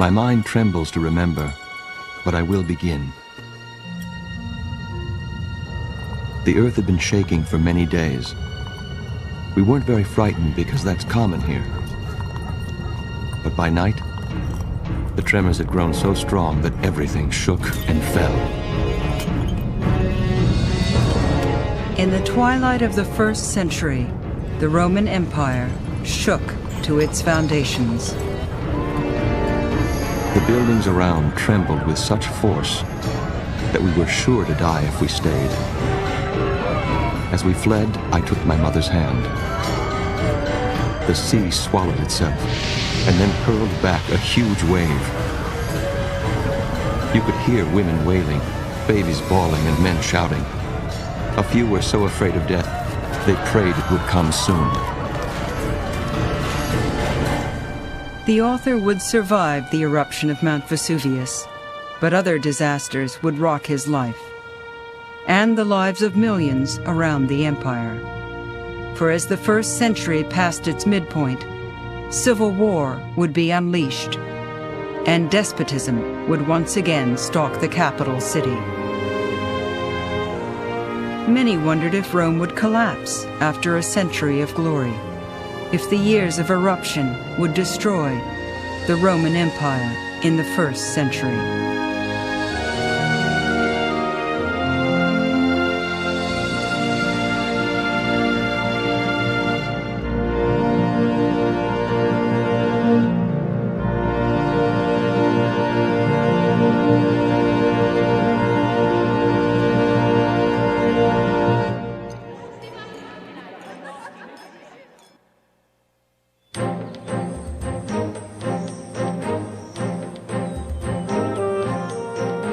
My mind trembles to remember, but I will begin. The earth had been shaking for many days. We weren't very frightened because that's common here. But by night, the tremors had grown so strong that everything shook and fell. In the twilight of the 1st century, the Roman Empire shook to its foundations. The buildings around trembled with such force that we were sure to die if we stayed. As we fled, I took my mother's hand. The sea swallowed itself and then hurled back a huge wave. You could hear women wailing, babies bawling, and men shouting. A few were so afraid of death, they prayed it would come soon. The author would survive the eruption of Mount Vesuvius, but other disasters would rock his life, and the lives of millions around the empire. For as the 1st century passed its midpoint, civil war would be unleashed, and despotism would once again stalk the capital city. Many wondered if Rome would collapse after a century of glory, if the years of eruption would destroy the Roman Empire in the 1st century.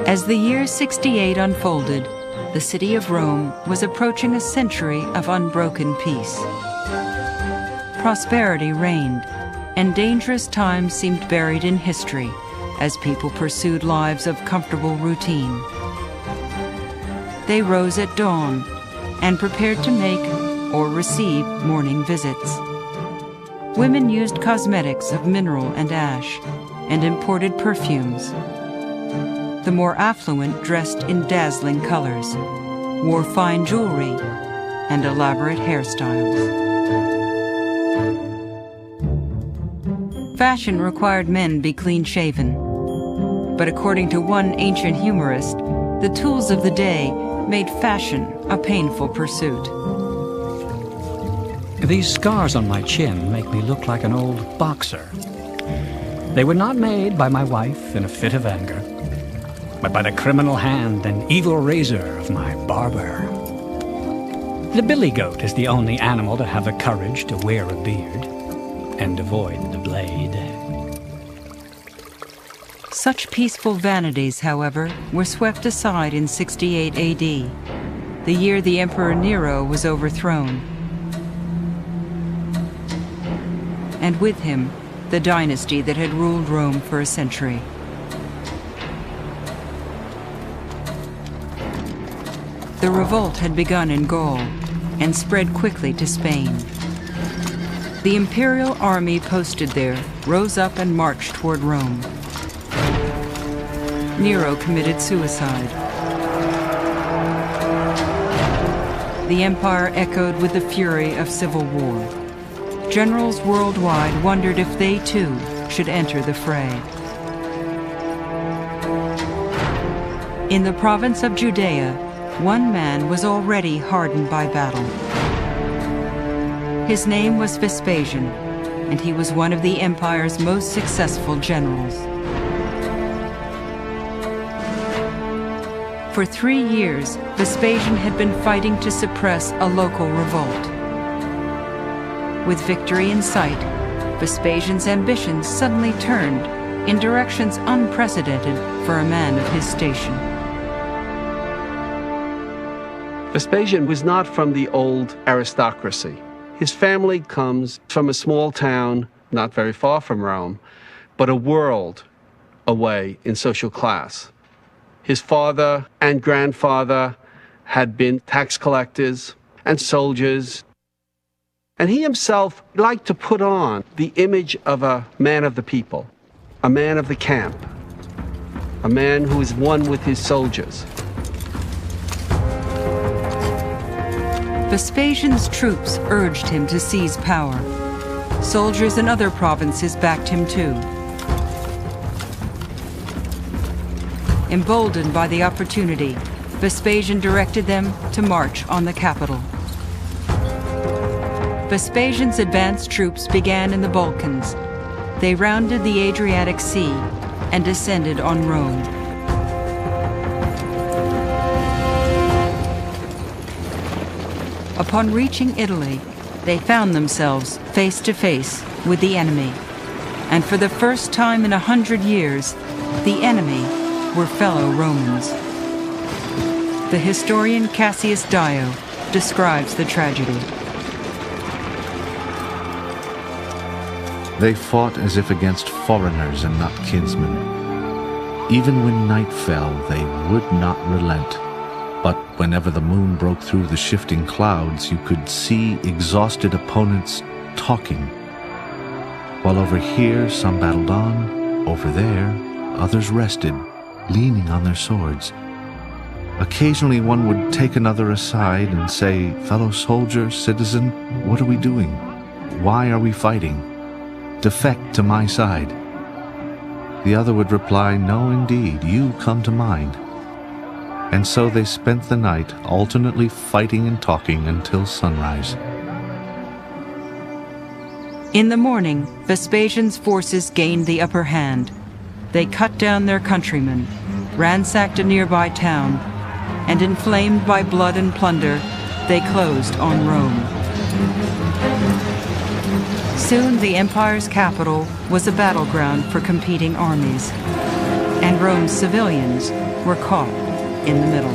As the year 68 unfolded, the city of Rome was approaching a century of unbroken peace. Prosperity reigned, and dangerous times seemed buried in history as people pursued lives of comfortable routine. They rose at dawn and prepared to make or receive morning visits. Women used cosmetics of mineral and ash and imported perfumes. The more affluent dressed in dazzling colors, wore fine jewelry, and elaborate hairstyles. Fashion required men be clean-shaven, but according to one ancient humorist, the tools of the day made fashion a painful pursuit. These scars on my chin make me look like an old boxer. They were not made by my wife in a fit of anger, but by the criminal hand and evil razor of my barber. The billy goat is the only animal to have the courage to wear a beard and avoid the blade. Such peaceful vanities, however, were swept aside in 68 AD, the year the Emperor Nero was overthrown. And with him, the dynasty that had ruled Rome for a century. The revolt had begun in Gaul and spread quickly to Spain. The imperial army posted there rose up and marched toward Rome. Nero committed suicide. The empire echoed with the fury of civil war. Generals worldwide wondered if they too should enter the fray. In the province of Judea, one man was already hardened by battle. His name was Vespasian, and he was one of the empire's most successful generals. For 3 years, Vespasian had been fighting to suppress a local revolt. With victory in sight, Vespasian's ambitions suddenly turned in directions unprecedented for a man of his station. Vespasian was not from the old aristocracy. His family comes from a small town not very far from Rome, but a world away in social class. His father and grandfather had been tax collectors and soldiers, and he himself liked to put on the image of a man of the people. a man of the camp, a man who is one with his soldiers. Vespasian's troops urged him to seize power. Soldiers in other provinces backed him too. Emboldened by the opportunity, Vespasian directed them to march on the capital. Vespasian's advanced troops began in the Balkans. They rounded the Adriatic Sea and descended on Rome. Upon reaching Italy, they found themselves face to face with the enemy. And for the first time in 100 years, the enemy were fellow Romans. The historian Cassius Dio describes the tragedy. They fought as if against foreigners and not kinsmen. Even when night fell, they would not relent. But whenever the moon broke through the shifting clouds, you could see exhausted opponents talking. While over here some battled on, over there others rested, leaning on their swords. Occasionally one would take another aside and say, "Fellow soldier, citizen, what are we doing? Why are we fighting? Defect to my side." The other would reply, "No, indeed, you come to mine." And so they spent the night alternately fighting and talking until sunrise. In the morning, Vespasian's forces gained the upper hand. They cut down their countrymen, ransacked a nearby town, and inflamed by blood and plunder, they closed on Rome. Soon the empire's capital was a battleground for competing armies, and Rome's civilians were caught in the middle.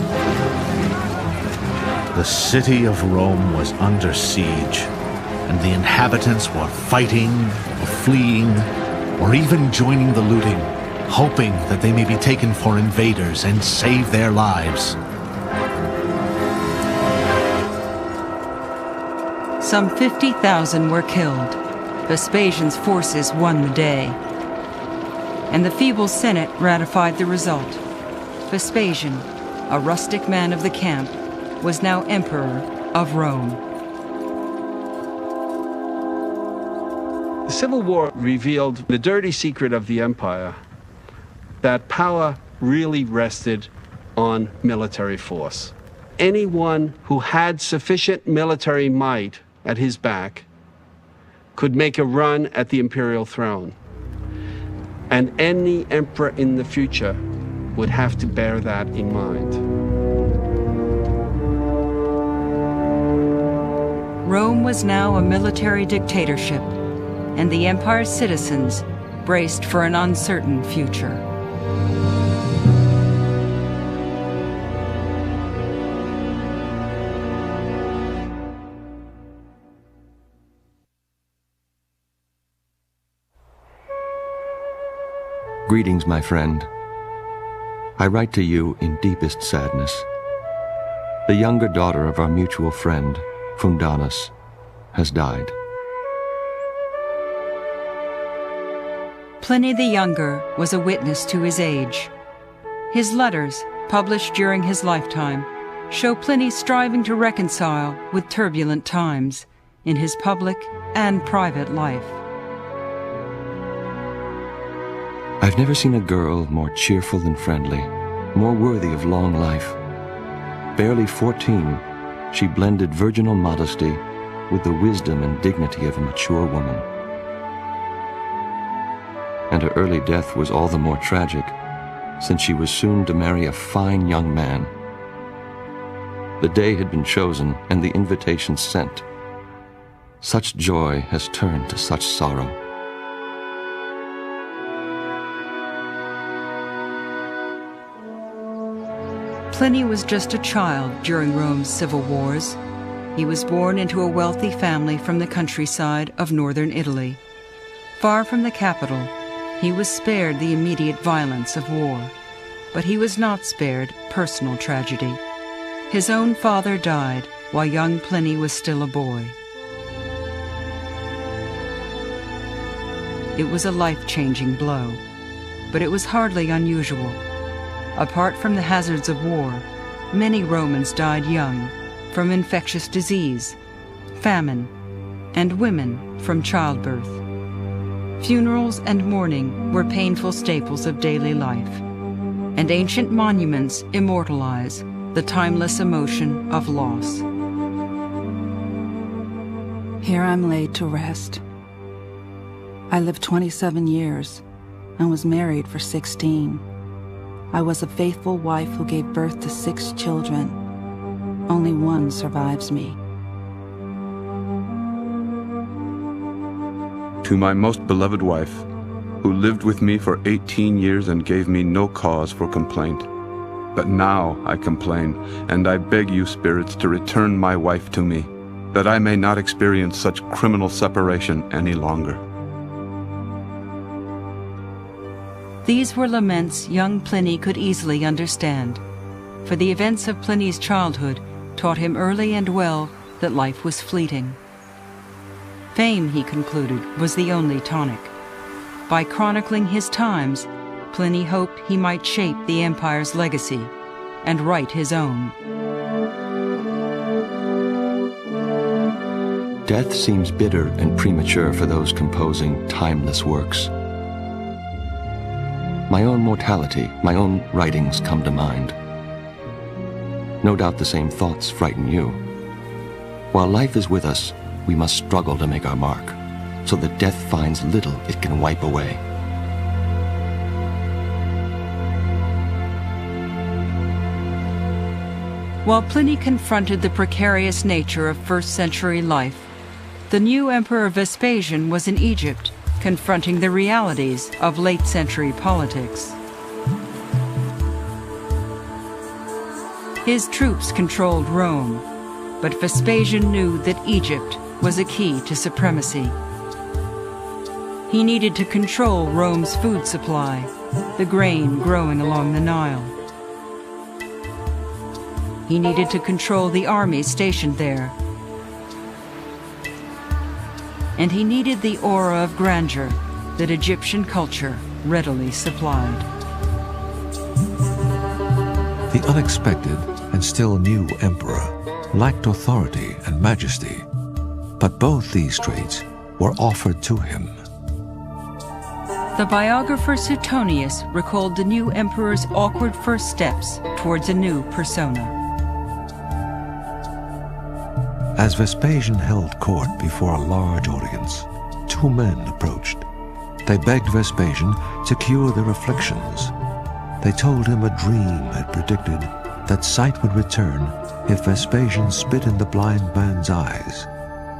The city of Rome was under siege, and the inhabitants were fighting, or fleeing, or even joining the looting, hoping that they may be taken for invaders and save their lives. Some 50,000 were killed. Vespasian's forces won the day, and the feeble Senate ratified the result. Vespasian, a rustic man of the camp, was now emperor of Rome. The Civil War revealed the dirty secret of the empire, that power really rested on military force. Anyone who had sufficient military might at his back could make a run at the imperial throne. And any emperor in the future would have to bear that in mind. Rome was now a military dictatorship, and the empire's citizens braced for an uncertain future. Greetings, my friend. I write to you in deepest sadness. The younger daughter of our mutual friend, Fundanus, has died. Pliny the Younger was a witness to his age. His letters, published during his lifetime, show Pliny striving to reconcile with turbulent times in his public and private life. I've never seen a girl more cheerful and friendly, more worthy of long life. Barely 14, she blended virginal modesty with the wisdom and dignity of a mature woman. And her early death was all the more tragic, since she was soon to marry a fine young man. The day had been chosen and the invitation sent. Such joy has turned to such sorrow. Pliny was just a child during Rome's civil wars. He was born into a wealthy family from the countryside of northern Italy. Far from the capital, he was spared the immediate violence of war, but he was not spared personal tragedy. His own father died while young Pliny was still a boy. It was a life-changing blow. but it was hardly unusual. Apart from the hazards of war, many Romans died young from infectious disease, famine, and women from childbirth. Funerals and mourning were painful staples of daily life, and ancient monuments immortalize the timeless emotion of loss. Here I'm laid to rest. I lived 27 years and was married for 16. I was a faithful wife who gave birth to 6 children. Only one survives me. To my most beloved wife, who lived with me for 18 years and gave me no cause for complaint. But now I complain, and I beg you, spirits, to return my wife to me, that I may not experience such criminal separation any longer. These were laments young Pliny could easily understand, for the events of Pliny's childhood taught him early and well that life was fleeting. Fame, he concluded, was the only tonic. By chronicling his times, Pliny hoped he might shape the empire's legacy and write his own. Death seems bitter and premature for those composing timeless works. My own mortality, my own writings come to mind. No doubt the same thoughts frighten you. While life is with us, we must struggle to make our mark, so that death finds little it can wipe away. While Pliny confronted the precarious nature of first-century life, the new Emperor Vespasian was in Egypt, confronting the realities of late-century politics. His troops controlled Rome, but Vespasian knew that Egypt was a key to supremacy. He needed to control Rome's food supply, the grain growing along the Nile. He needed to control the army stationed there. And he needed the aura of grandeur that Egyptian culture readily supplied. The unexpected and still new emperor lacked authority and majesty, but both these traits were offered to him. The biographer Suetonius recalled the new emperor's awkward first steps towards a new persona. As Vespasian held court before a large audience, 2 men approached. They begged Vespasian to cure their afflictions. They told him a dream had predicted that sight would return if Vespasian spit in the blind man's eyes,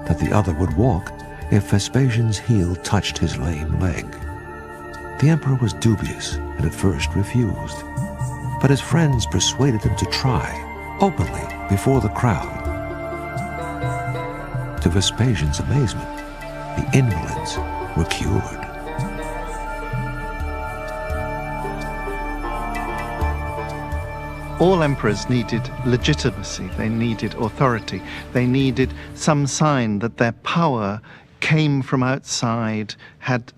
that the other would walk if Vespasian's heel touched his lame leg. The emperor was dubious and at first refused, but his friends persuaded him to try, openly, before the crowd. To Vespasian's amazement, the invalids were cured. All emperors needed legitimacy, they needed authority, they needed some sign that their power came from outside, had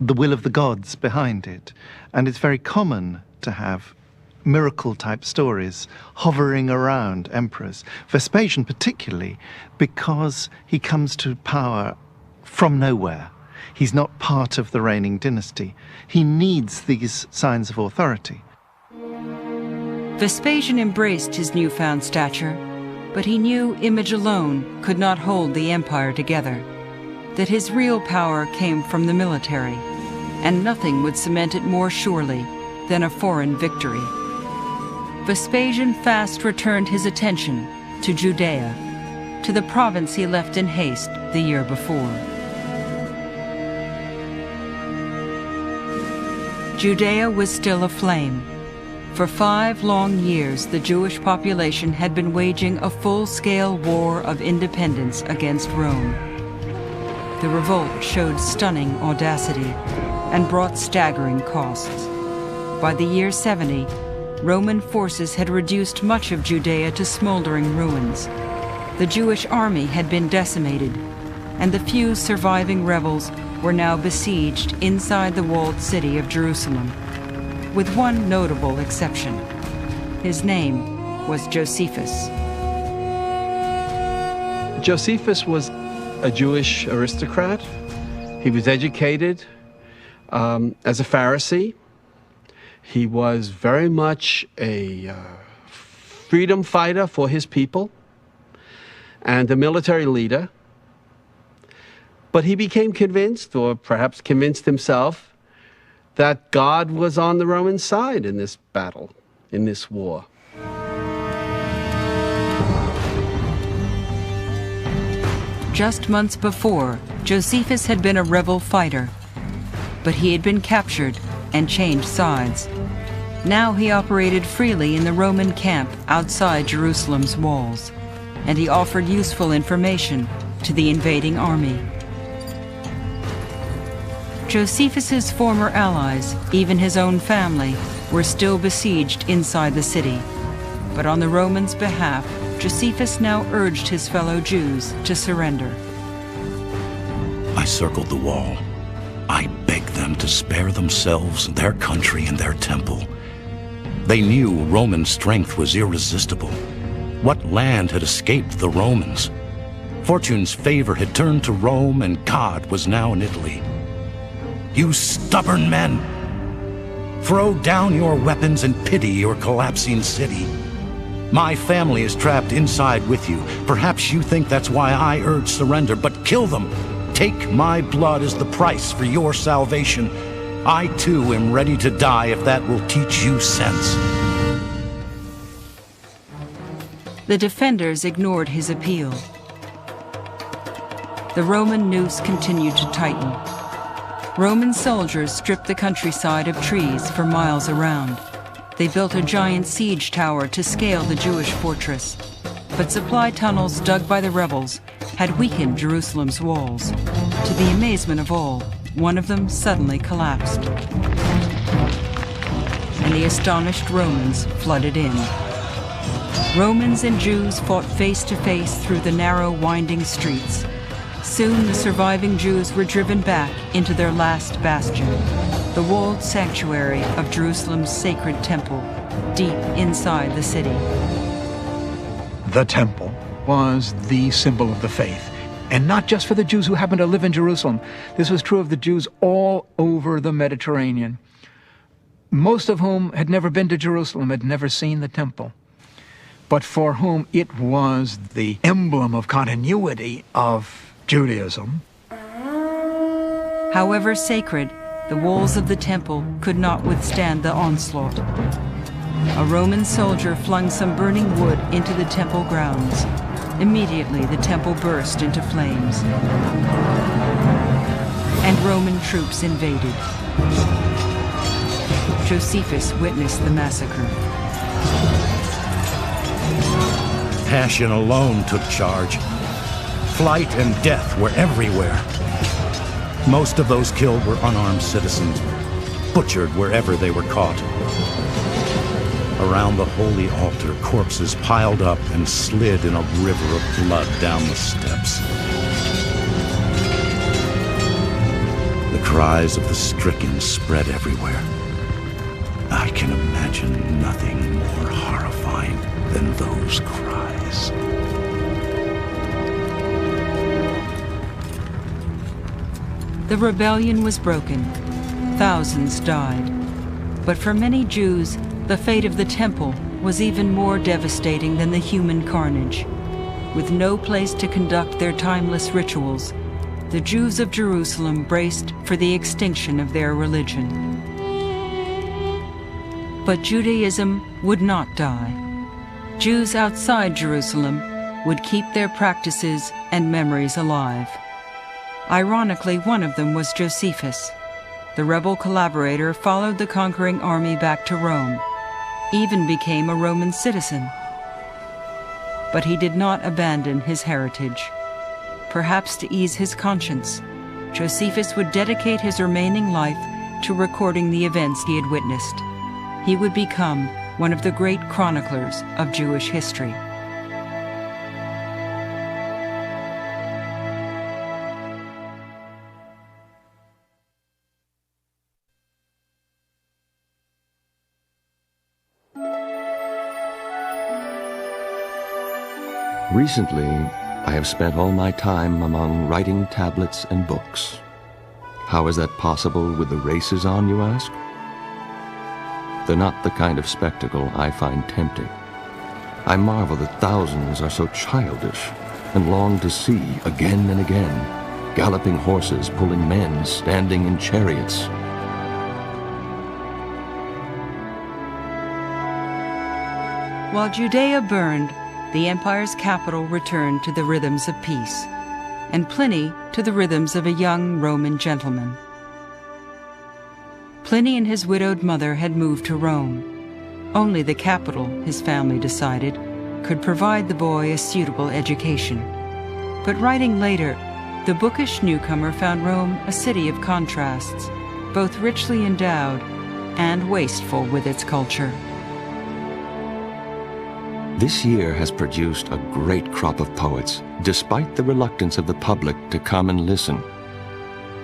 the will of the gods behind it. And it's very common to have miracle-type stories hovering around emperors. Vespasian particularly, because he comes to power from nowhere. He's not part of the reigning dynasty. He needs these signs of authority. Vespasian embraced his newfound stature, but he knew image alone could not hold the empire together, that his real power came from the military, and nothing would cement it more surely than a foreign victory. Vespasian fast returned his attention to Judea, to the province he left in haste the year before. Judea was still aflame. For 5 long years, the Jewish population had been waging a full-scale war of independence against Rome. The revolt showed stunning audacity and brought staggering costs. By the year 70, Roman forces had reduced much of Judea to smoldering ruins. The Jewish army had been decimated, and the few surviving rebels were now besieged inside the walled city of Jerusalem, with one notable exception. His name was Josephus. Josephus was a Jewish aristocrat. He was educated as a Pharisee. He was very much a freedom fighter for his people and a military leader. But he became convinced, or perhaps convinced himself, that God was on the Roman side in this battle, in this war. Just months before, Josephus had been a rebel fighter, but he had been captured and changed sides. Now he operated freely in the Roman camp outside Jerusalem's walls, and he offered useful information to the invading army. Josephus's former allies, even his own family, were still besieged inside the city. But on the Romans' behalf, Josephus now urged his fellow Jews to surrender. I circled the wall. I begged them to spare themselves, their country, and their temple. They knew Roman strength was irresistible. What land had escaped the Romans? Fortune's favor had turned to Rome, and God was now in Italy. You stubborn men! Throw down your weapons and pity your collapsing city. My family is trapped inside with you. Perhaps you think that's why I urge surrender, but kill them. Take my blood as the price for your salvation. I too am ready to die if that will teach you sense. The defenders ignored his appeal. The Roman noose continued to tighten. Roman soldiers stripped the countryside of trees for miles around. They built a giant siege tower to scale the Jewish fortress. But supply tunnels dug by the rebels had weakened Jerusalem's walls. To the amazement of all, one of them suddenly collapsed. And the astonished Romans flooded in. Romans and Jews fought face to face through the narrow, winding streets. Soon the surviving Jews were driven back into their last bastion, the walled sanctuary of Jerusalem's sacred temple, deep inside the city. The temple was the symbol of the faith, and not just for the Jews who happened to live in Jerusalem. This was true of the Jews all over the Mediterranean, most of whom had never been to Jerusalem, had never seen the temple, but for whom it was the emblem of continuity of Judaism. However sacred, the walls of the temple could not withstand the onslaught. A Roman soldier flung some burning wood into the temple grounds. Immediately, the temple burst into flames, and Roman troops invaded. Josephus witnessed the massacre. Passion alone took charge. Flight and death were everywhere. Most of those killed were unarmed citizens, butchered wherever they were caught. Around the holy altar, corpses piled up and slid in a river of blood down the steps. The cries of the stricken spread everywhere. I can imagine nothing more horrifying than those cries. The rebellion was broken. Thousands died. But for many Jews, the fate of the temple was even more devastating than the human carnage. With no place to conduct their timeless rituals, the Jews of Jerusalem braced for the extinction of their religion. But Judaism would not die. Jews outside Jerusalem would keep their practices and memories alive. Ironically, one of them was Josephus. The rebel collaborator followed the conquering army back to Rome, even became a Roman citizen. But he did not abandon his heritage. Perhaps to ease his conscience, Josephus would dedicate his remaining life to recording the events he had witnessed. He would become one of the great chroniclers of Jewish history. Recently, I have spent all my time among writing tablets and books. How is that possible with the races on, you ask? They're not the kind of spectacle I find tempting. I marvel that thousands are so childish and long to see again and again, galloping horses pulling men standing in chariots. While Judea burned, the empire's capital returned to the rhythms of peace, and Pliny to the rhythms of a young Roman gentleman. Pliny and his widowed mother had moved to Rome. Only the capital, his family decided, could provide the boy a suitable education. But writing later, the bookish newcomer found Rome a city of contrasts, both richly endowed and wasteful with its culture. This year has produced a great crop of poets, despite the reluctance of the public to come and listen.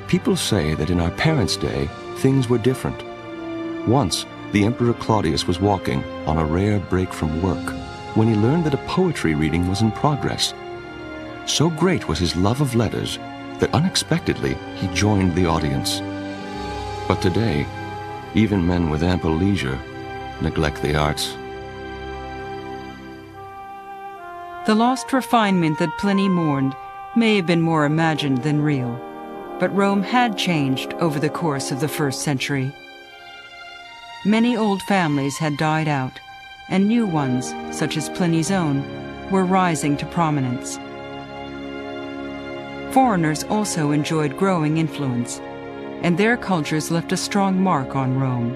People say that in our parents' day, things were different. Once, the Emperor Claudius was walking on a rare break from work when he learned that a poetry reading was in progress. So great was his love of letters that unexpectedly he joined the audience. But today, even men with ample leisure neglect the arts. The lost refinement that Pliny mourned may have been more imagined than real, but Rome had changed over the course of the 1st century. Many old families had died out, and new ones, such as Pliny's own, were rising to prominence. Foreigners also enjoyed growing influence, and their cultures left a strong mark on Rome.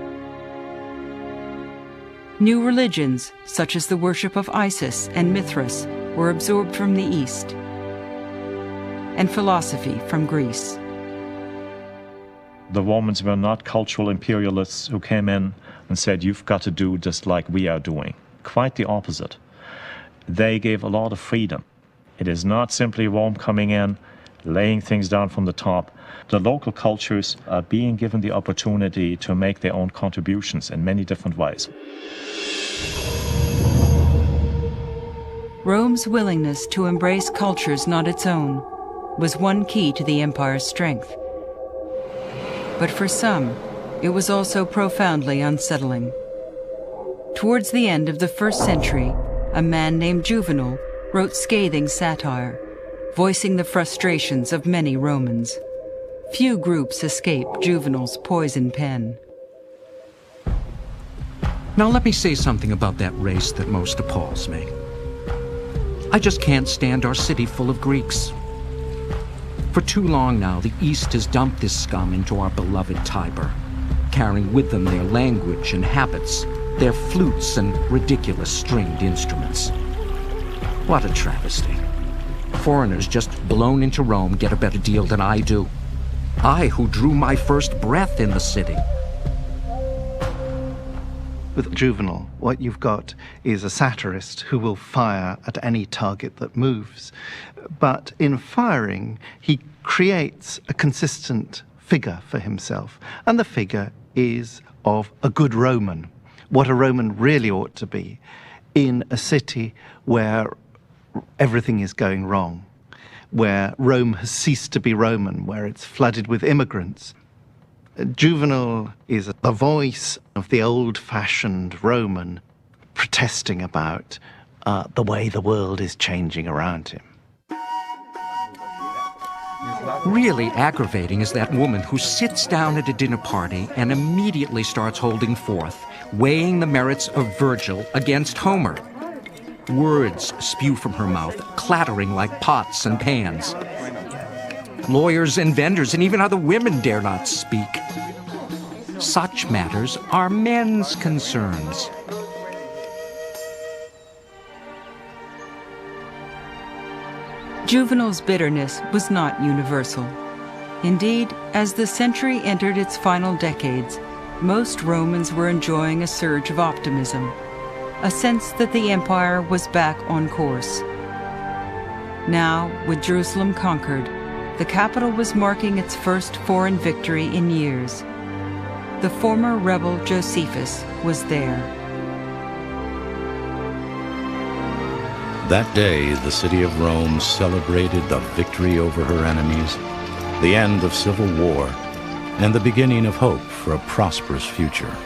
New religions, such as the worship of Isis and Mithras, were absorbed from the East, and philosophy from Greece. The Romans were not cultural imperialists who came in and said, you've got to do just like we are doing. Quite the opposite. They gave a lot of freedom. It is not simply Rome coming in, laying things down from the top. The local cultures are being given the opportunity to make their own contributions in many different ways. Rome's willingness to embrace cultures not its own was one key to the empire's strength. But for some, it was also profoundly unsettling. Towards the end of the 1st century, a man named Juvenal wrote scathing satire, voicing the frustrations of many Romans. Few groups escaped Juvenal's poison pen. Now let me say something about that race that most appalls me. I just can't stand our city full of Greeks. For too long now, the East has dumped this scum into our beloved Tiber, carrying with them their language and habits, their flutes and ridiculous stringed instruments. What a travesty. Foreigners just blown into Rome get a better deal than I do. I, who drew my first breath in the city. With Juvenal, what you've got is a satirist who will fire at any target that moves. But in firing, he creates a consistent figure for himself. And the figure is of a good Roman, what a Roman really ought to be, in a city where everything is going wrong, where Rome has ceased to be Roman, where it's flooded with immigrants. Juvenal is the voice of the old-fashioned Roman protesting about the way the world is changing around him. Really aggravating is that woman who sits down at a dinner party and immediately starts holding forth, weighing the merits of Virgil against Homer. Words spew from her mouth, clattering like pots and pans. Lawyers and vendors and even other women dare not speak. Such matters are men's concerns. Juvenal's bitterness was not universal. Indeed, as the century entered its final decades, most Romans were enjoying a surge of optimism, a sense that the empire was back on course. Now, with Jerusalem conquered, the capital was marking its first foreign victory in years. The former rebel Josephus was there. That day, the city of Rome celebrated the victory over her enemies, the end of civil war, and the beginning of hope for a prosperous future.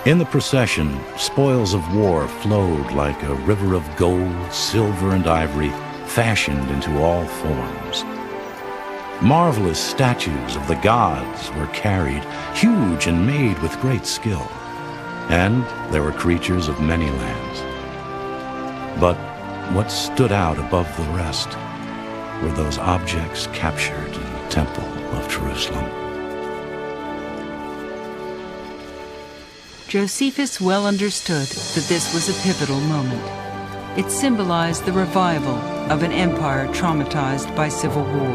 In the procession, spoils of war flowed like a river of gold, silver, and ivory, fashioned into all forms. Marvelous statues of the gods were carried, huge and made with great skill. And there were creatures of many lands. But what stood out above the rest were those objects captured in the Temple of Jerusalem. Josephus well understood that this was a pivotal moment. It symbolized the revival of an empire traumatized by civil war,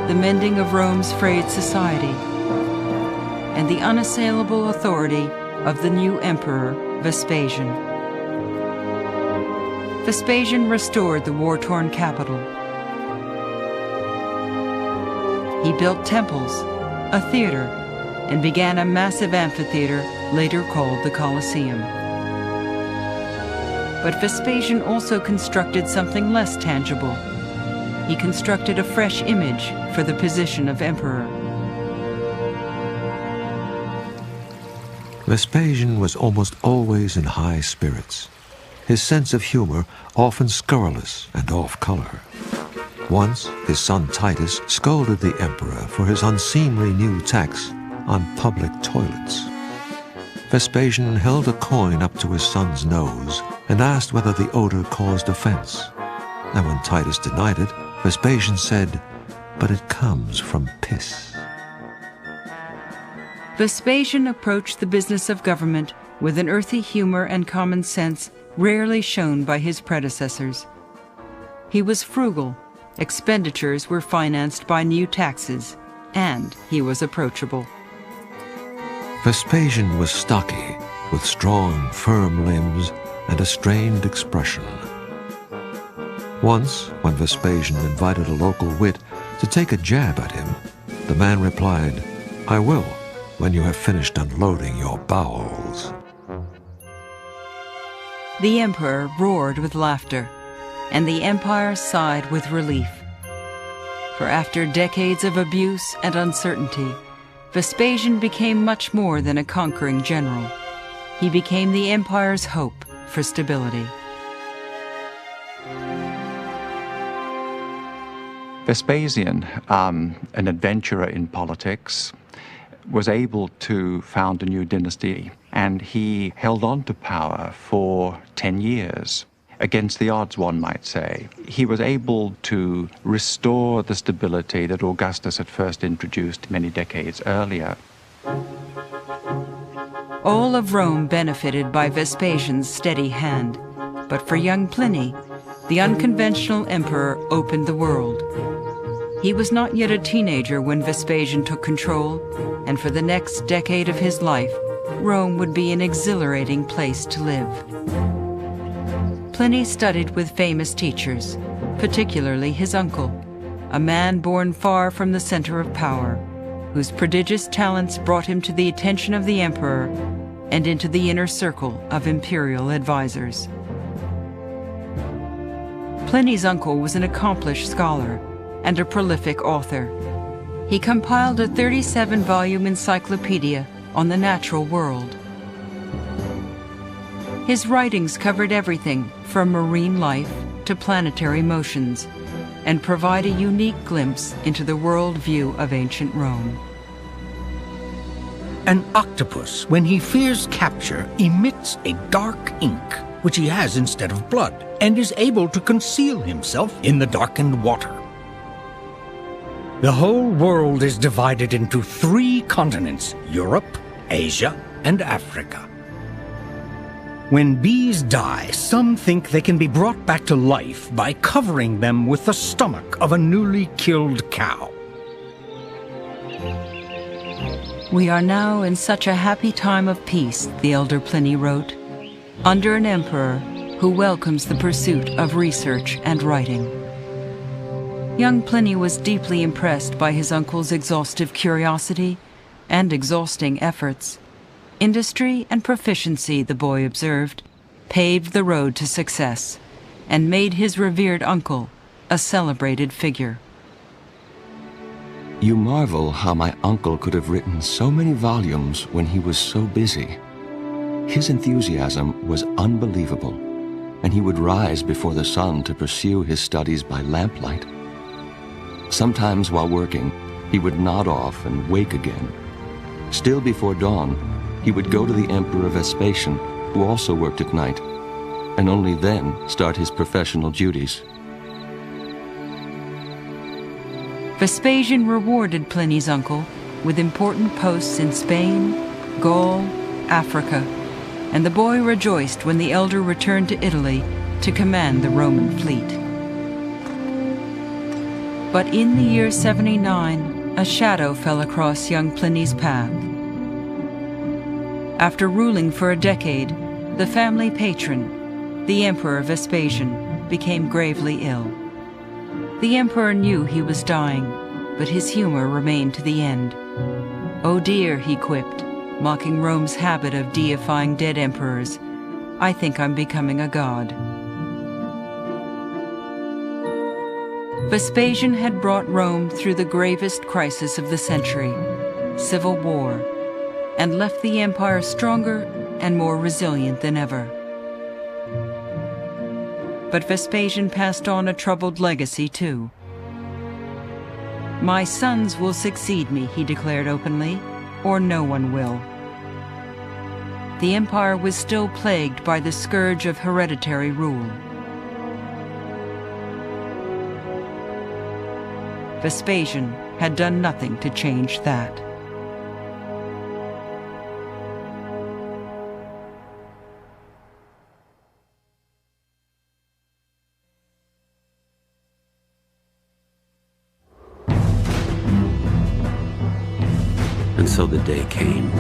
the mending of Rome's frayed society, and the unassailable authority of the new emperor, Vespasian. Vespasian restored the war-torn capital. He built temples, a theater, and began a massive amphitheater later called the Colosseum. But Vespasian also constructed something less tangible. He constructed a fresh image for the position of emperor. Vespasian was almost always in high spirits. His sense of humor often scurrilous and off-color. Once, his son Titus scolded the emperor for his unseemly new tax on public toilets. Vespasian held a coin up to his son's nose and asked whether the odor caused offense. And when Titus denied it, Vespasian said, "But it comes from piss." Vespasian approached the business of government with an earthy humor and common sense rarely shown by his predecessors. He was frugal, expenditures were financed by new taxes, and he was approachable. Vespasian was stocky, with strong, firm limbs and a strained expression. Once, when Vespasian invited a local wit to take a jab at him, the man replied, "I will, when you have finished unloading your bowels." The emperor roared with laughter, and the empire sighed with relief. For after decades of abuse and uncertainty, Vespasian became much more than a conquering general. He became the empire's hope for stability. Vespasian, an adventurer in politics, was able to found a new dynasty, and he held on to power for 10 years. Against the odds, one might say. He was able to restore the stability that Augustus had first introduced many decades earlier. All of Rome benefited by Vespasian's steady hand, but for young Pliny, the unconventional emperor opened the world. He was not yet a teenager when Vespasian took control, and for the next decade of his life, Rome would be an exhilarating place to live. Pliny studied with famous teachers, particularly his uncle, a man born far from the center of power, whose prodigious talents brought him to the attention of the emperor and into the inner circle of imperial advisors. Pliny's uncle was an accomplished scholar and a prolific author. He compiled a 37-volume encyclopedia on the natural world. His writings covered everything from marine life to planetary motions and provide a unique glimpse into the world-view of ancient Rome. An octopus, when he fears capture, emits a dark ink, which he has instead of blood, and is able to conceal himself in the darkened water. The whole world is divided into 3 continents: Europe, Asia, and Africa. When bees die, some think they can be brought back to life by covering them with the stomach of a newly killed cow. We are now in such a happy time of peace, the elder Pliny wrote, under an emperor who welcomes the pursuit of research and writing. Young Pliny was deeply impressed by his uncle's exhaustive curiosity and exhausting efforts. Industry and proficiency, the boy observed, paved the road to success and made his revered uncle a celebrated figure. You marvel how my uncle could have written so many volumes when he was so busy. His enthusiasm was unbelievable, and he would rise before the sun to pursue his studies by lamplight. Sometimes while working, he would nod off and wake again. Still before dawn, he would go to the Emperor Vespasian, who also worked at night, and only then start his professional duties. Vespasian rewarded Pliny's uncle with important posts in Spain, Gaul, Africa, and the boy rejoiced when the elder returned to Italy to command the Roman fleet. But in the year 79, a shadow fell across young Pliny's path. After ruling for a decade, the family patron, the Emperor Vespasian, became gravely ill. The emperor knew he was dying, but his humor remained to the end. "Oh dear," he quipped, mocking Rome's habit of deifying dead emperors, "I think I'm becoming a god." Vespasian had brought Rome through the gravest crisis of the century, civil war, and left the empire stronger and more resilient than ever. But Vespasian passed on a troubled legacy, too. "My sons will succeed me," he declared openly, "or no one will." The empire was still plagued by the scourge of hereditary rule. Vespasian had done nothing to change that. And so the day came.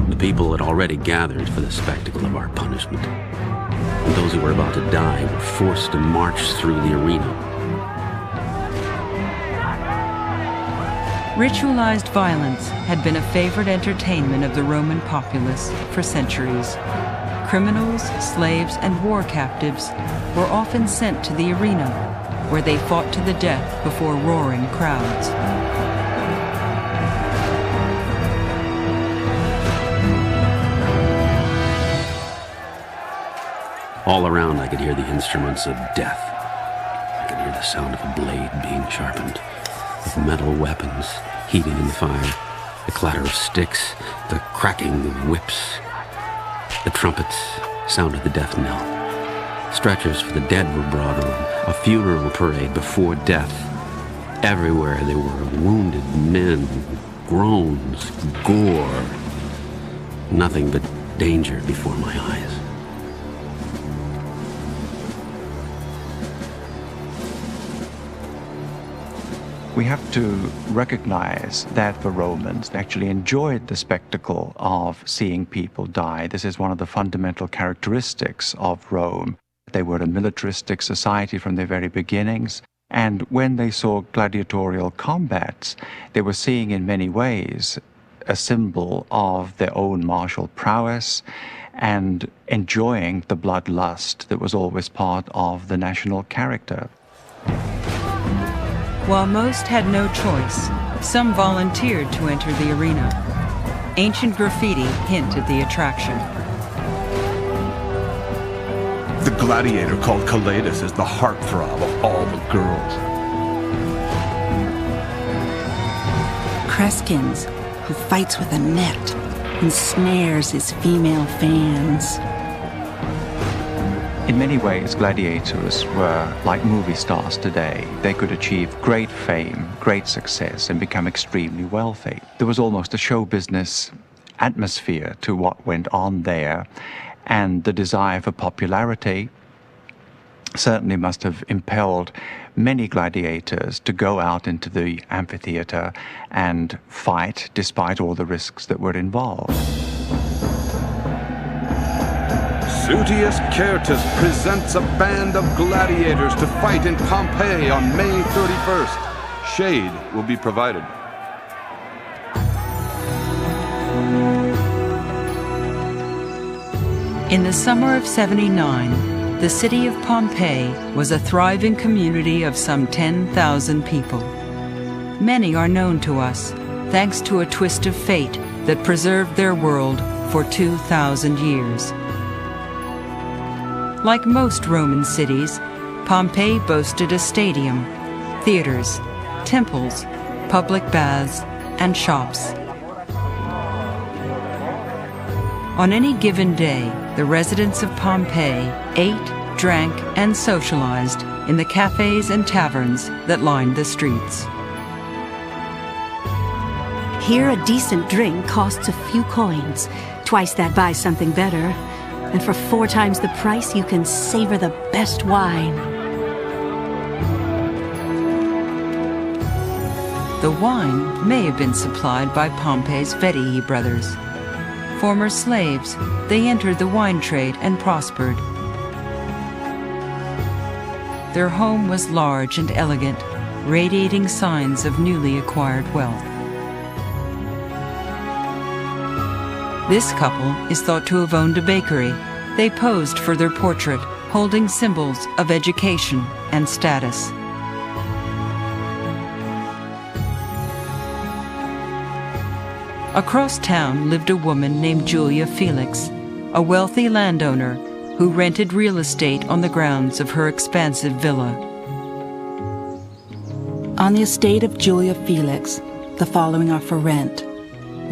The people had already gathered for the spectacle of our punishment, and those who were about to die were forced to march through the arena. Ritualized violence had been a favorite entertainment of the Roman populace for centuries. Criminals, slaves, and war captives were often sent to the arena, where they fought to the death before roaring crowds. All around I could hear the instruments of death. I could hear the sound of a blade being sharpened, of metal weapons heating in the fire, the clatter of sticks, the cracking of whips. The trumpets sounded the death knell. Stretchers for the dead were brought on, a funeral parade before death. Everywhere there were wounded men, groans, gore. Nothing but danger before my eyes. We have to recognize that the Romans actually enjoyed the spectacle of seeing people die. This is one of the fundamental characteristics of Rome. They were a militaristic society from their very beginnings, and when they saw gladiatorial combats, they were seeing in many ways a symbol of their own martial prowess and enjoying the bloodlust that was always part of the national character. While most had no choice, some volunteered to enter the arena. Ancient graffiti hint at the attraction. The gladiator called Caladus is the heartthrob of all the girls. Creskins, who fights with a net and snares his female fans. In many ways, gladiators were like movie stars today. They could achieve great fame, great success, and become extremely wealthy. There was almost a show business atmosphere to what went on there, and the desire for popularity certainly must have impelled many gladiators to go out into the amphitheater and fight despite all the risks that were involved. Sutius Certus presents a band of gladiators to fight in Pompeii on May 31st. Shade will be provided. In the summer of 79, the city of Pompeii was a thriving community of some 10,000 people. Many are known to us, thanks to a twist of fate that preserved their world for 2,000 years. Like most Roman cities, Pompeii boasted a stadium, theaters, temples, public baths, and shops. On any given day, the residents of Pompeii ate, drank, and socialized in the cafes and taverns that lined the streets. Here, a decent drink costs a few coins. Twice that buys something better. And for 4 times the price, you can savor the best wine. The wine may have been supplied by Pompeii's Vettii brothers. Former slaves, they entered the wine trade and prospered. Their home was large and elegant, radiating signs of newly acquired wealth. This couple is thought to have owned a bakery. They posed for their portrait, holding symbols of education and status. Across town lived a woman named Julia Felix, a wealthy landowner who rented real estate on the grounds of her expansive villa. On the estate of Julia Felix, the following are for rent: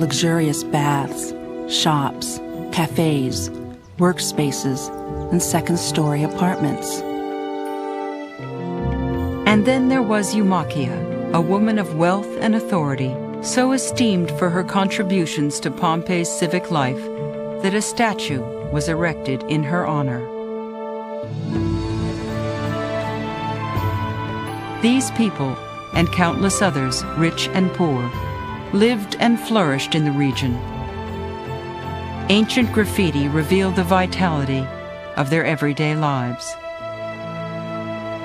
luxurious baths, shops, cafes, workspaces, and second-story apartments. And then there was Eumachia, a woman of wealth and authority, so esteemed for her contributions to Pompeii's civic life that a statue was erected in her honor. These people, and countless others, rich and poor, lived and flourished in the region. Ancient graffiti revealed the vitality of their everyday lives.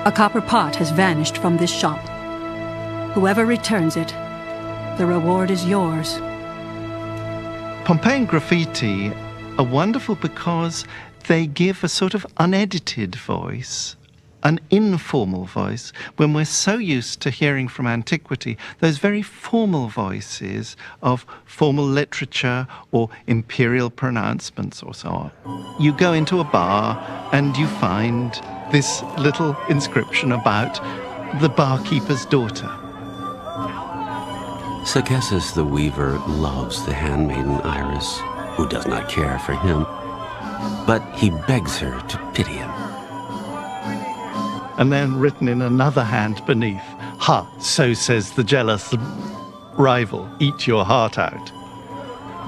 A copper pot has vanished from this shop. Whoever returns it, the reward is yours. Pompeian graffiti are wonderful because they give a sort of unedited voice, an informal voice, when we're so used to hearing from antiquity those very formal voices of formal literature or imperial pronouncements or so on. You go into a bar and you find this little inscription about the barkeeper's daughter. Sagessus the weaver loves the handmaiden Iris, who does not care for him, but he begs her to pity him. And then written in another hand beneath, "Ha, so says the jealous rival, eat your heart out."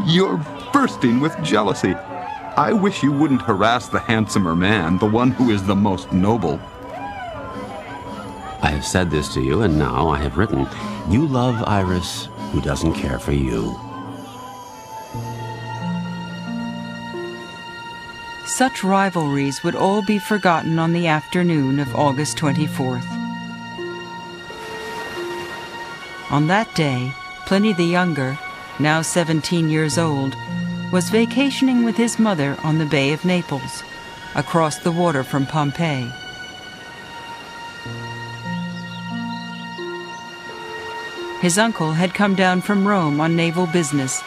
You're bursting with jealousy. I wish you wouldn't harass the handsomer man, the one who is the most noble. I have said this to you, and now I have written, you love Iris, who doesn't care for you. Such rivalries would all be forgotten on the afternoon of August 24th. On that day, Pliny the Younger, now 17 years old, was vacationing with his mother on the Bay of Naples, across the water from Pompeii. His uncle had come down from Rome on naval business.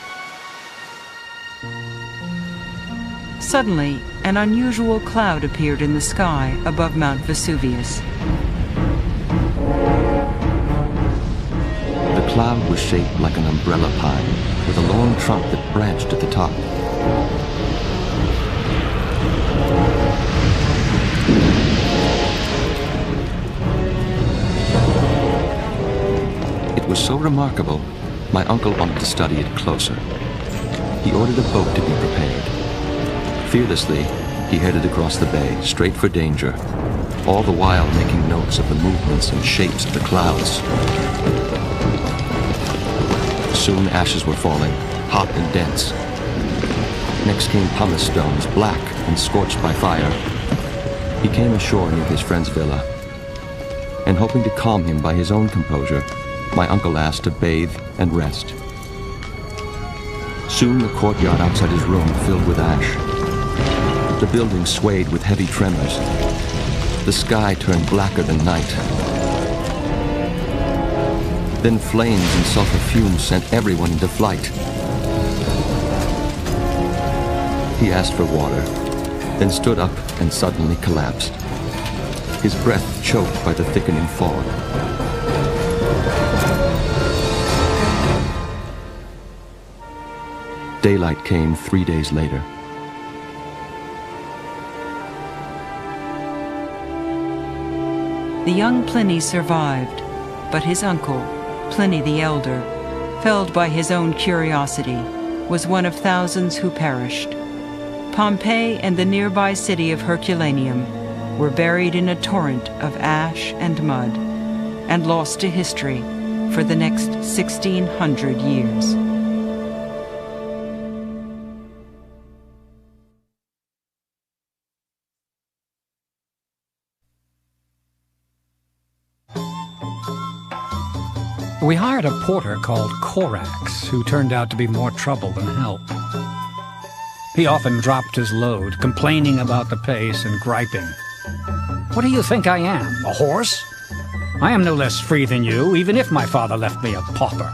Suddenly, an unusual cloud appeared in the sky above Mount Vesuvius. The cloud was shaped like an umbrella pine, with a long trunk that branched at the top. It was so remarkable, my uncle wanted to study it closer. He ordered a boat to be prepared. Fearlessly, he headed across the bay, straight for danger, all the while making notes of the movements and shapes of the clouds. Soon ashes were falling, hot and dense. Next came pumice stones, black and scorched by fire. He came ashore near his friend's villa, and hoping to calm him by his own composure, my uncle asked to bathe and rest. Soon the courtyard outside his room filled with ash. The building swayed with heavy tremors. The sky turned blacker than night. Then flames and sulfur fumes sent everyone into flight. He asked for water, then stood up and suddenly collapsed, his breath choked by the thickening fog. Daylight came 3 days later. The young Pliny survived, but his uncle, Pliny the Elder, felled by his own curiosity, was one of thousands who perished. Pompeii and the nearby city of Herculaneum were buried in a torrent of ash and mud and lost to history for the next 1,600 years. We hired a porter called Corax, who turned out to be more trouble than help. He often dropped his load, complaining about the pace and griping. "What do you think I am, a horse? I am no less free than you, even if my father left me a pauper."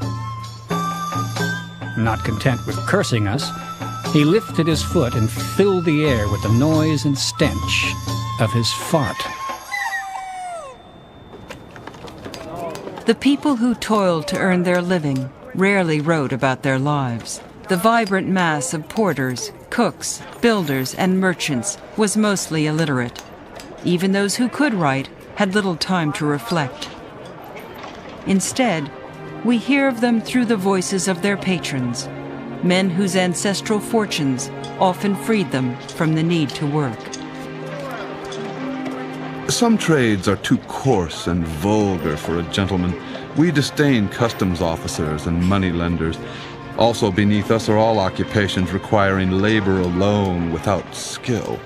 Not content with cursing us, he lifted his foot and filled the air with the noise and stench of his fart. The people who toiled to earn their living rarely wrote about their lives. The vibrant mass of porters, cooks, builders, and merchants was mostly illiterate. Even those who could write had little time to reflect. Instead, we hear of them through the voices of their patrons, men whose ancestral fortunes often freed them from the need to work. Some trades are too coarse and vulgar for a gentleman. We disdain customs officers and moneylenders. Also beneath us are all occupations requiring labor alone without skill.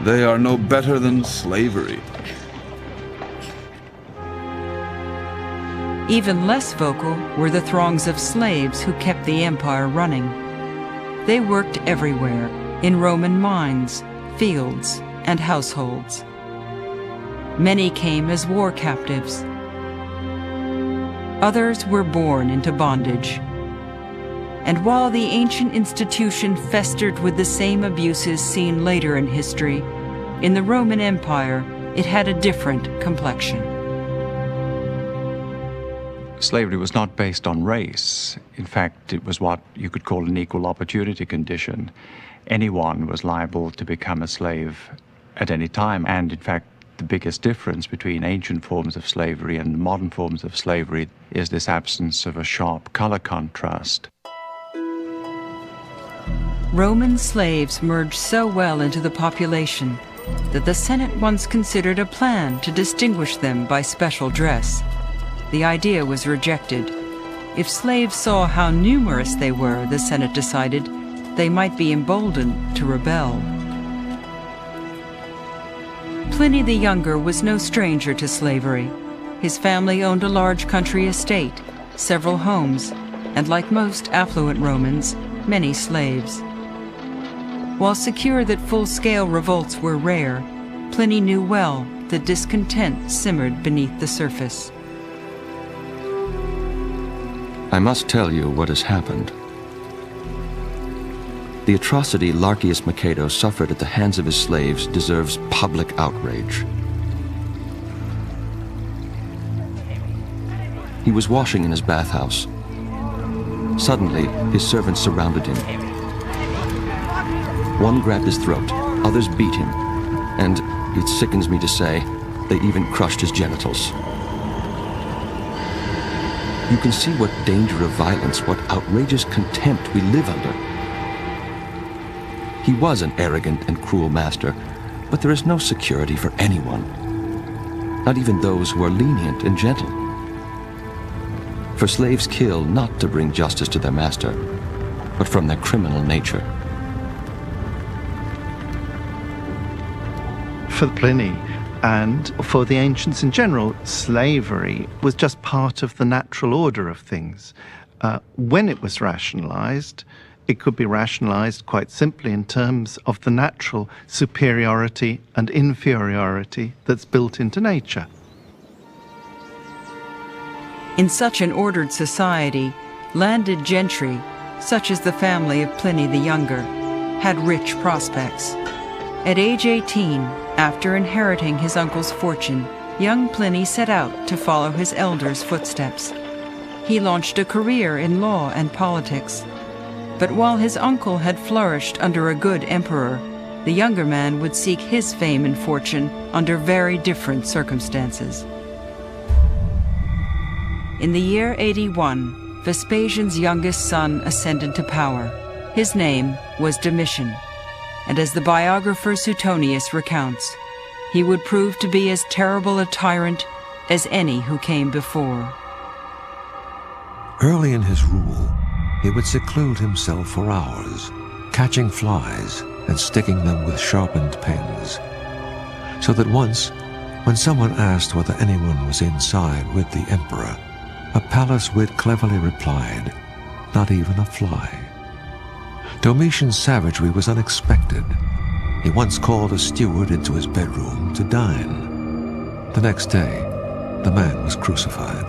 They are no better than slavery. Even less vocal were the throngs of slaves who kept the empire running. They worked everywhere, in Roman mines, fields, and households. Many came as war captives. Others were born into bondage. And while the ancient institution festered with the same abuses seen later in history, in the Roman Empire, it had a different complexion. Slavery was not based on race. In fact, it was what you could call an equal opportunity condition. Anyone was liable to become a slave at any time, and in fact, the biggest difference between ancient forms of slavery and modern forms of slavery is this absence of a sharp color contrast. Roman slaves merged so well into the population that the Senate once considered a plan to distinguish them by special dress. The idea was rejected. If slaves saw how numerous they were, the Senate decided, they might be emboldened to rebel. Pliny the Younger was no stranger to slavery. His family owned a large country estate, several homes, and like most affluent Romans, many slaves. While secure that full-scale revolts were rare, Pliny knew well that discontent simmered beneath the surface. I must tell you what has happened. The atrocity Larcius Macedo suffered at the hands of his slaves deserves public outrage. He was washing in his bathhouse. Suddenly, his servants surrounded him. One grabbed his throat, others beat him, and, it sickens me to say, they even crushed his genitals. You can see what danger of violence, what outrageous contempt we live under. He was an arrogant and cruel master, but there is no security for anyone, not even those who are lenient and gentle. For slaves kill not to bring justice to their master, but from their criminal nature. For Pliny, and for the ancients in general, slavery was just part of the natural order of things. When it was rationalized, it could be rationalized quite simply in terms of the natural superiority and inferiority that's built into nature. In such an ordered society, landed gentry, such as the family of Pliny the Younger, had rich prospects. At age 18, after inheriting his uncle's fortune, young Pliny set out to follow his elder's footsteps. He launched a career in law and politics. But while his uncle had flourished under a good emperor, the younger man would seek his fame and fortune under very different circumstances. In the year 81, Vespasian's youngest son ascended to power. His name was Domitian, and as the biographer Suetonius recounts, he would prove to be as terrible a tyrant as any who came before. Early in his rule, he would seclude himself for hours, catching flies and sticking them with sharpened pens, so that once, when someone asked whether anyone was inside with the emperor, a palace wit cleverly replied, "Not even a fly." Domitian's savagery was unexpected. He once called a steward into his bedroom to dine. The next day, the man was crucified.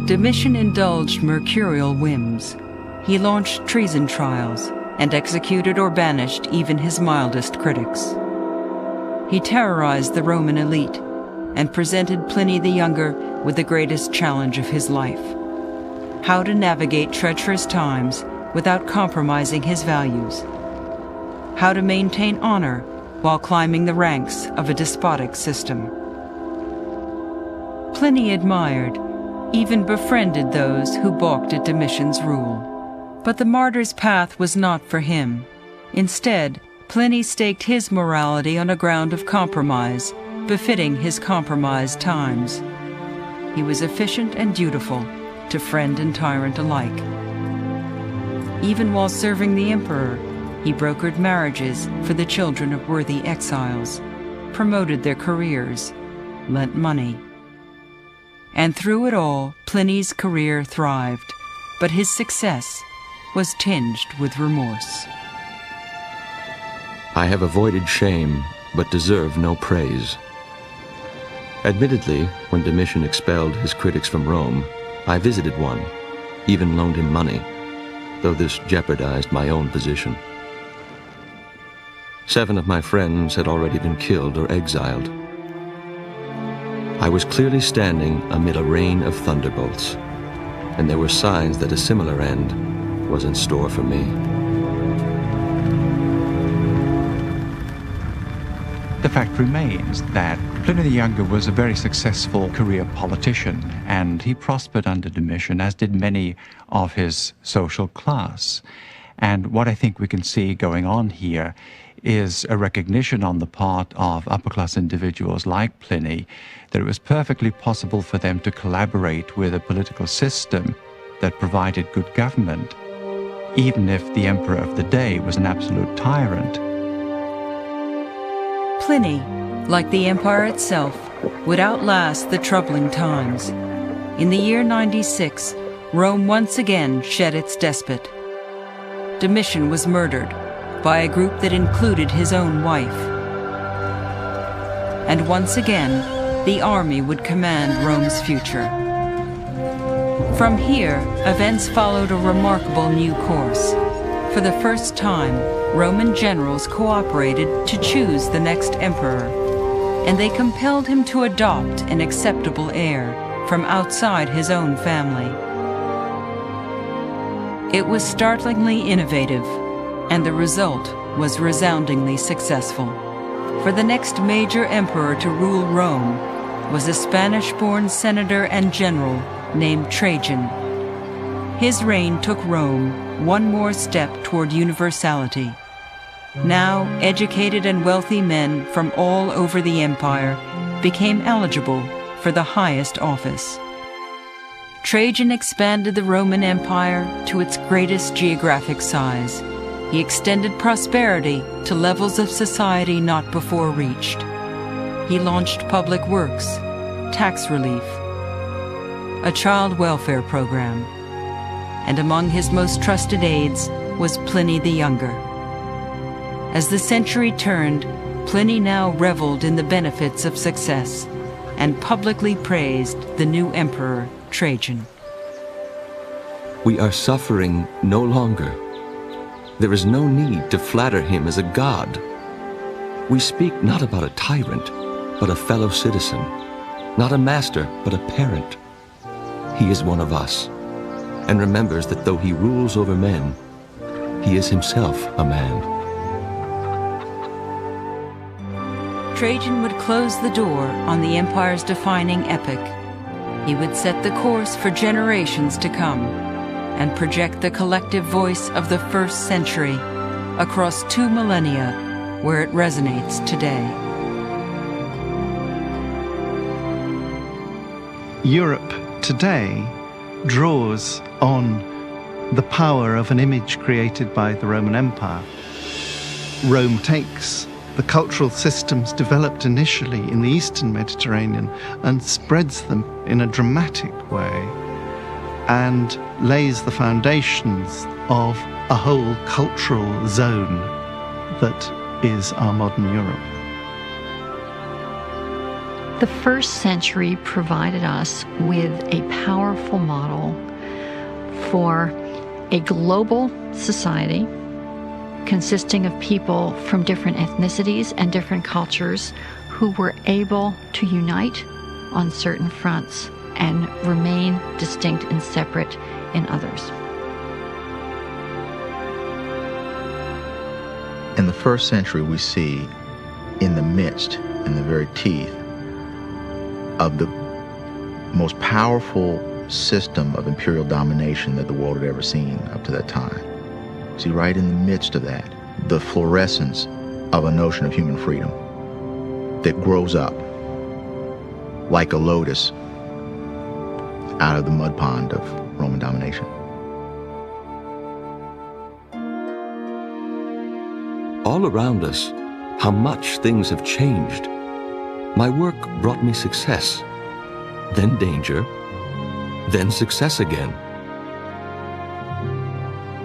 Domitian indulged mercurial whims. He launched treason trials and executed or banished even his mildest critics. He terrorized the Roman elite and presented Pliny the Younger with the greatest challenge of his life: how to navigate treacherous times without compromising his values, how to maintain honor while climbing the ranks of a despotic system. Pliny admired, even befriended those who balked at Domitian's rule. But the martyr's path was not for him. Instead, Pliny staked his morality on a ground of compromise, befitting his compromised times. He was efficient and dutiful to friend and tyrant alike. Even while serving the emperor, he brokered marriages for the children of worthy exiles, promoted their careers, lent money. And through it all, Pliny's career thrived, but his success was tinged with remorse. I have avoided shame, but deserve no praise. Admittedly, when Domitian expelled his critics from Rome, I visited one, even loaned him money, though this jeopardized my own position. 7 of my friends had already been killed or exiled. I was clearly standing amid a rain of thunderbolts, and there were signs that a similar end was in store for me. The fact remains that Pliny the Younger was a very successful career politician, and he prospered under Domitian, as did many of his social class. And what I think we can see going on here is a recognition on the part of upper-class individuals like Pliny that it was perfectly possible for them to collaborate with a political system that provided good government, even if the emperor of the day was an absolute tyrant. Pliny, like the empire itself, would outlast the troubling times. In the year 96, Rome once again shed its despot. Domitian was murdered by a group that included his own wife. And once again, the army would command Rome's future. From here, events followed a remarkable new course. For the first time, Roman generals cooperated to choose the next emperor, and they compelled him to adopt an acceptable heir from outside his own family. It was startlingly innovative, and the result was resoundingly successful. For the next major emperor to rule Rome was a Spanish-born senator and general named Trajan. His reign took Rome one more step toward universality. Now, educated and wealthy men from all over the empire became eligible for the highest office. Trajan expanded the Roman Empire to its greatest geographic size. He extended prosperity to levels of society not before reached. He launched public works, tax relief, a child welfare program, and among his most trusted aides was Pliny the Younger. As the century turned, Pliny now reveled in the benefits of success and publicly praised the new emperor, Trajan. We are suffering no longer. There is no need to flatter him as a god. We speak not about a tyrant, but a fellow citizen, not a master, but a parent. He is one of us, and remembers that though he rules over men, he is himself a man. Trajan would close the door on the empire's defining epic. He would set the course for generations to come and project the collective voice of the first century across 2 millennia where it resonates today. Europe today draws on the power of an image created by the Roman Empire. Rome takes the cultural systems developed initially in the Eastern Mediterranean and spreads them in a dramatic way and lays the foundations of a whole cultural zone that is our modern Europe. The first century provided us with a powerful model for a global society consisting of people from different ethnicities and different cultures who were able to unite on certain fronts and remain distinct and separate in others. In the first century, we see in the midst, in the very teeth of the most powerful system of imperial domination that the world had ever seen up to that time. See, right in the midst of that, the fluorescence of a notion of human freedom that grows up like a lotus out of the mud pond of Roman domination. All around us, how much things have changed. My work brought me success, then danger, then success again.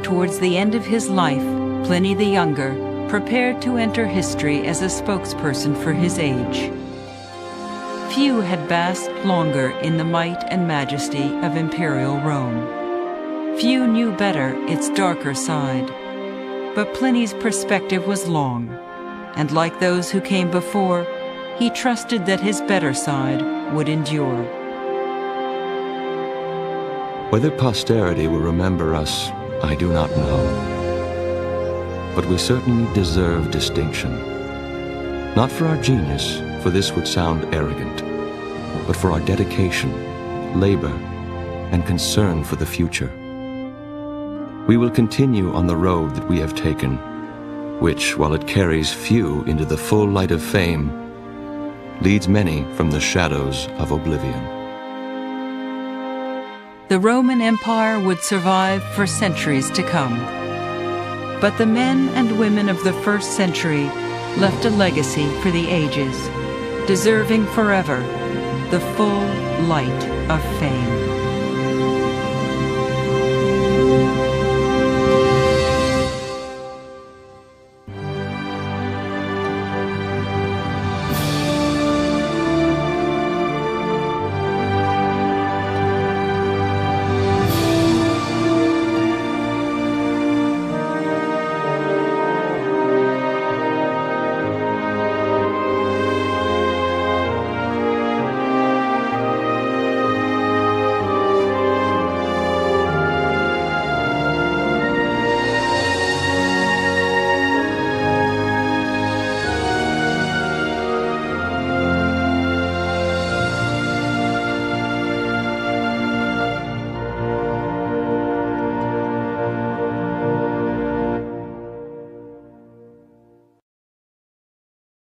Towards the end of his life, Pliny the Younger prepared to enter history as a spokesperson for his age. Few had basked longer in the might and majesty of imperial Rome. Few knew better its darker side. But Pliny's perspective was long, and like those who came before, he trusted that his better side would endure. Whether posterity will remember us, I do not know. But we certainly deserve distinction. Not for our genius, for this would sound arrogant, but for our dedication, labor, and concern for the future. We will continue on the road that we have taken, which, while it carries few into the full light of fame, leads many from the shadows of oblivion. The Roman Empire would survive for centuries to come. But the men and women of the first century left a legacy for the ages, deserving forever the full light of fame.